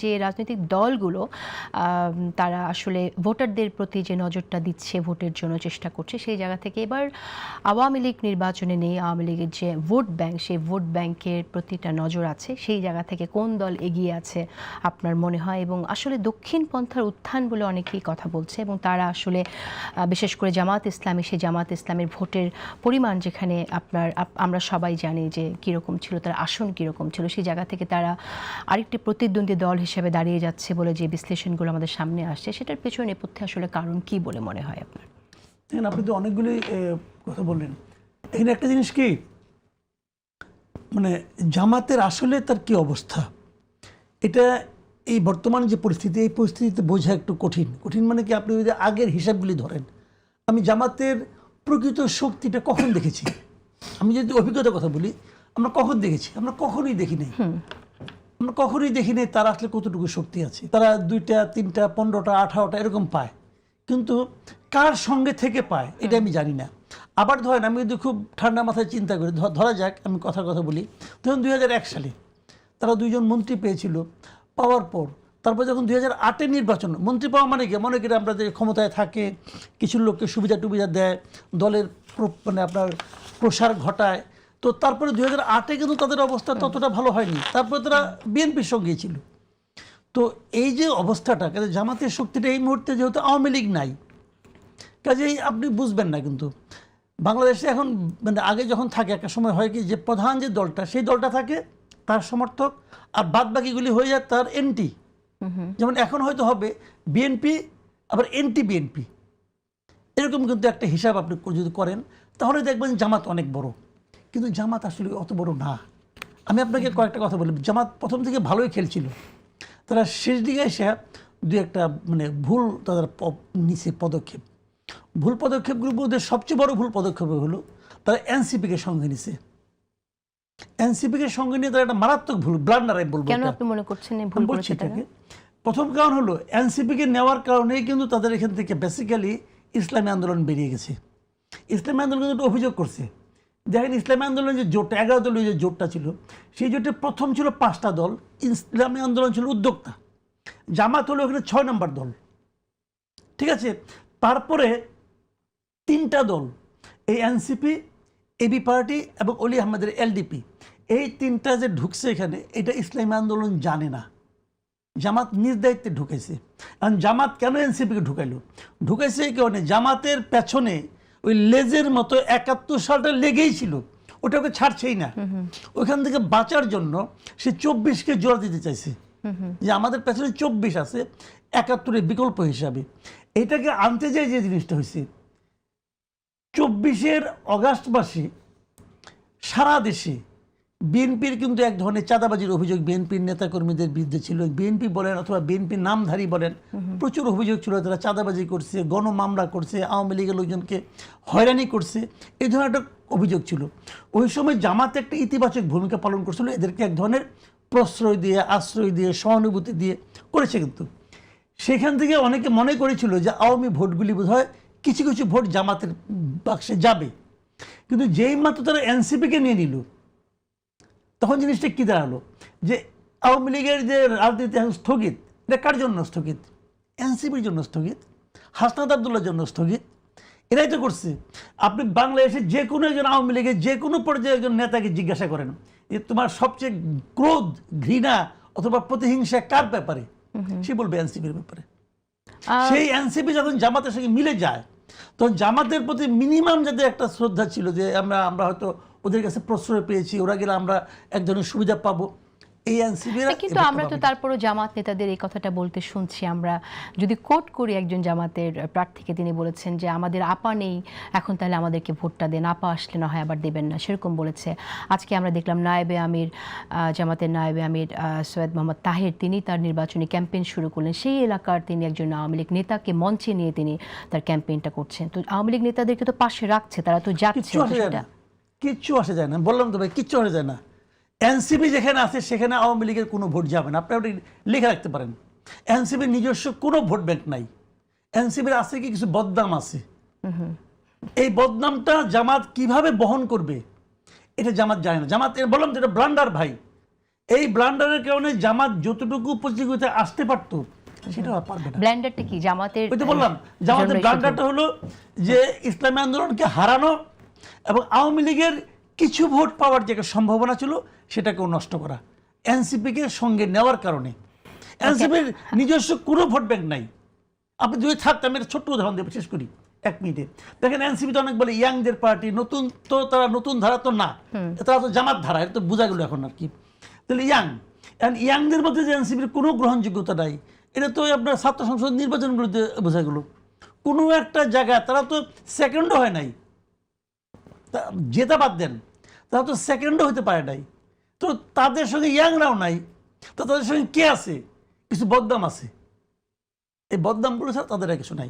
যে রাজনৈতিক দলগুলো তারা আসলে ভোটারদের প্রতি যে নজরটা দিচ্ছে, ভোটের জন্য চেষ্টা করছে, সেই জায়গা থেকে এবার আওয়ামী লীগ নির্বাচনে নেই, আওয়ামী লীগের যে ভোট ব্যাংক, সেই ভোট ব্যাংকের প্রতিটা নজর আছে। সেই জায়গা থেকে কোন দল এগিয়ে আছে আপনার মনে হয়? এবং আসলে দক্ষিণ পন্থার উত্থান বলে অনেকেই কথা বলছে, এবং তারা আসলে বিশেষ করে জামাত ইসলামী, সেই জামাত ইসলামের ভোটের পরিমাণ যেখানে আমরা সবাই জানি যে কীরকম ছিল, তার আসন কীরকম ছিল, সেই জায়গা থেকে তারা আরেকটি প্রতিদ্বন্দ্বী দল হিসেবে দাঁড়িয়ে যাচ্ছে বলে যে বিশ্লেষণগুলো আমাদের সামনে আসছে, সেটার পেছনে নেপথ্যে আসলে কারণ কি বলে মনে হয় আপনার? আপনি তো অনেকগুলি কথা বললেন। এখানে একটা জিনিস কি, মানে জামাতের আসলে তার কি অবস্থা, এটা এই বর্তমান যে পরিস্থিতি, এই পরিস্থিতিতে বোঝা একটু কঠিন। মানে কি, আপনি যদি আগের হিসাবগুলি ধরেন, আমি জামাতের প্রকৃত শক্তিটা কখন দেখেছি, আমি যদি অভিজ্ঞতার কথা বলি, আমরা কখন দেখেছি? আমরা কখনোই দেখি নাই তারা আসলে কতটুকু শক্তি আছে। তারা 2টা 3টা 15টা 18টা এরকম পায়, কিন্তু কার সঙ্গে থেকে পায় এটা আমি জানি না। আবার ধরেন, আমি যদি খুব ঠান্ডা মাথায় চিন্তা করি, ধরা যাক আমি কথা বলি, ধরুন 2001 সালে তারা 2জন মন্ত্রী পেয়েছিল, পাওয়ার পর তারপর যখন 2008 নির্বাচন, মন্ত্রী পাওয়া মানে কি, মনে করি আমরা যে ক্ষমতায় থাকে কিছু লোককে সুবিধা টুবিধা দেয়, দলের মানে আপনার প্রসার ঘটায়, তো তারপরে 2008 কিন্তু তাদের অবস্থা ততটা ভালো হয়নি। তারপরে তারা বিএনপির সঙ্গে ছিল। তো এই যে অবস্থাটা, কাজে জামাতের শক্তিটা এই মুহূর্তে যেহেতু আওয়ামী লীগ নাই, কাজেই আপনি বুঝবেন না। কিন্তু বাংলাদেশে এখন মানে আগে যখন থাকে, একটা সময় হয় কি, যে প্রধান যে দলটা, সেই দলটা থাকে তার সমর্থক, আর বাদ বাকিগুলি হয়ে যায় তার এন্টি। যেমন এখন হয়তো হবে বিএনপি আবার এন্টি বিএনপি, এরকম কিন্তু একটা হিসাব আপনি যদি করেন, তাহলে দেখবেন জামাত অনেক বড়। কিন্তু জামাত আসলে অত বড় না। আমি আপনাকে কয়েকটা কথা বলি। জামাত প্রথম থেকে ভালোই খেলছিল, তারা শেষ দিকে এসে 2-1টা মানে ভুল তাদের নিচে ভুল পদক্ষেপগুলোর মধ্যে সবচেয়ে বড় ভুল পদক্ষেপ হলো তারা এনসিপিকে সঙ্গে নিছে। এনসিপিকে সঙ্গে নিয়ে তারা একটা মারাত্মক ভুল, ব্লান্ডার আমি বলবো। কেন আপনি মনে করছেন ভুল করেছে তারা? প্রথম কারণ হলো, এনসিপিকে নেওয়ার কারণেই কিন্তু তাদের এখান থেকে বেসিক্যালি ইসলামী আন্দোলন বেরিয়ে গেছে। ইসলামী আন্দোলন কিন্তু অভিযোগ করছে, দেখেন ইসলামী আন্দোলন যে জোটটা 11 দলীয় যে জোটটা ছিল, সেই জোটে প্রথম ছিল 5টা দল, ইসলামী আন্দোলন ছিল উদ্যোক্তা, জামাত হলো ওখানে 6 নম্বর দল, ঠিক আছে। তারপরে 3টা দল, এই এনসিপি, এবি পার্টি এবং অলি আহমেদের এলডিপি, এই 3টা যে ঢুকছে এখানে, এটা ইসলামী আন্দোলন জানে না, জামাত নিজ দায়িত্বে ঢুকেছে। কারণ জামাত কেন এনসিপিকে ঢুকাইছে এই কারণে, জামাতের পেছনে ওই লেজের মতো 71 সালটা লেগেই ছিল, ওটাকে ছাড়ছেই না। ওইখান থেকে বাঁচার জন্য সে 24কে জোড়া দিতে চাইছে, যে আমাদের পেছনে 24 আছে 71-এর বিকল্প হিসাবে। এটাকে আনতে যাই যে জিনিসটা হয়েছে, 24-এর অগাস্ট মাসে সারা দেশে বিএনপির কিন্তু এক ধরনের চাঁদাবাজির অভিযোগ বিএনপির নেতাকর্মীদের বিরুদ্ধে ছিল। বিএনপি বলেন অথবা বিএনপির নামধারী বলেন, প্রচুর অভিযোগ ছিল, তারা চাঁদাবাজি করছে, গণমামলা করছে, আওয়ামী লীগের লোকজনকে হয়রানি করছে, এই ধরনের একটা অভিযোগ ছিল। ওই সময় জামাত একটা ইতিবাচক ভূমিকা পালন করছিল, এদেরকে এক ধরনের প্রশ্রয় দিয়ে, আশ্রয় দিয়ে, সহানুভূতি দিয়ে করেছে। কিন্তু সেখান থেকে অনেকে মনে করেছিল যে আওয়ামী ভোটগুলি বোধহয় কিছু কিছু ভোট জামাতের বাক্সে যাবে। কিন্তু যেই মাত্র তারা এনসিপিকে নিয়ে নিল, তখন জিনিসটা কী দাঁড়ালো, যে আওয়ামী লীগের যে রাজনীতি এখন স্থগিত, এটা কার জন্য স্থগিত? এনসিপির জন্য স্থগিত, হাসনাত আবদুল্লাহর জন্য স্থগিত, এরাই তো করছে। আপনি বাংলাদেশে যে কোনো একজন আওয়ামী লীগের যে কোনো পর্যায়ে একজন নেতাকে জিজ্ঞাসা করেন যে তোমার সবচেয়ে ক্রোধ, ঘৃণা অথবা প্রতিহিংসা কার ব্যাপারে, সে বলবে এনসিপির ব্যাপারে। সেই এনসিপি যখন জামাতের সঙ্গে মিলে যায়, তখন জামাতের প্রতি মিনিমাম যাদের একটা শ্রদ্ধা ছিল, যে আমরা হয়তো ওদের কাছে প্রশ্রয় পেয়েছি, ওরা গেলে আমরা এক ধরনের সুবিধা পাবো, এই এনসিপিরা। কিন্তু আমরা তো তারপরও জামাত নেতাদের এই কথাটা বলতে শুনছি। আমরা যদি কোট করি একজন জামাতের প্রার্থীকে, তিনি বলেছেন যে আমাদের আপা নেই, এখন তাহলে আমাদেরকে ভোটটা দেন, আপা আসলে না হয় আবার দেবেন না, সেরকম বলেছে। আজকে আমরা দেখলাম নায়েবে আমির, জামাতের নায়েবে আমির সৈয়দ মোহাম্মদ তাহের, তিনি তার নির্বাচনী ক্যাম্পেইন শুরু করলেন। সেই এলাকার তিনি একজন আওয়ামী লীগ নেতাকে মঞ্চে নিয়ে তিনি তার ক্যাম্পেইনটা করছেন। তো আওয়ামী লীগ নেতাদেরকে তো পাশে রাখছে, তারা তো যাচ্ছে। কিচ্ছু আসে যায় না, বললাম তো ভাই, কিচ্ছু আসে যায় না। এনসিপি যেখানে আছে সেখানে আওয়ামী লীগের কোনো ভোট যাবে না, আপনি ওটা লিখে রাখতে পারেন। এনসিপির নিজস্ব কোনো ভোট ব্যাংক নাই। এনসিপির আছে কি, কিছু বদনাম আছে। এই বদনামটা জামাত কিভাবে বহন করবে এটা জামাত জানে না। জামাত বললাম যেটা ব্লান্ডার ভাই, এই ব্লান্ডারের কারণে জামাত যতটুকু প্রতিযোগিতায় আসতে পারতো সেটা আর পারবে না। ব্ল্যান্ডারটা কি জামাতের? ওই তো বললাম জামাতের ব্লান্ডারটা হলো যে ইসলামী আন্দোলনকে হারানো এবং আওয়ামী লীগের কিছু ভোট পাওয়ার যে একটা সম্ভাবনা ছিল সেটাকেও নষ্ট করা এনসিপিকে সঙ্গে নেওয়ার কারণে। এনসিপির নিজস্ব কোনো ভোট ব্যাংক নাই। আপনি যদি থাকতে, আমি একটা ছোট্ট উদাহরণ দেবো, শেষ করি 1 মিনিটে। দেখেন এনসিপি তো অনেক বলে ইয়াংদের পার্টি, নতুন তো তারা নতুন ধারা তো না, তারা তো জামাত ধারা, এটা তো বোঝা গেল এখন আর কি। তাহলে ইয়াংদের মধ্যে যে এনসিপির কোনো গ্রহণযোগ্যতা নাই, এটা তো আপনার ছাত্র সংসদ নির্বাচনগুলোতে বোঝা গেল। কোনো একটা জায়গায় তারা তো সেকেন্ডও হয় নাই, জেতা বাদ দেন, তারা তো সেকেন্ডও হতে পারে নাই। তো তাদের সঙ্গে ইয়াংরাও নাই, তো তাদের সঙ্গে কে আছে? কিছু বদনাম আছে, এই বদনামগুলো ছাড়া তাদের আর কিছু নাই।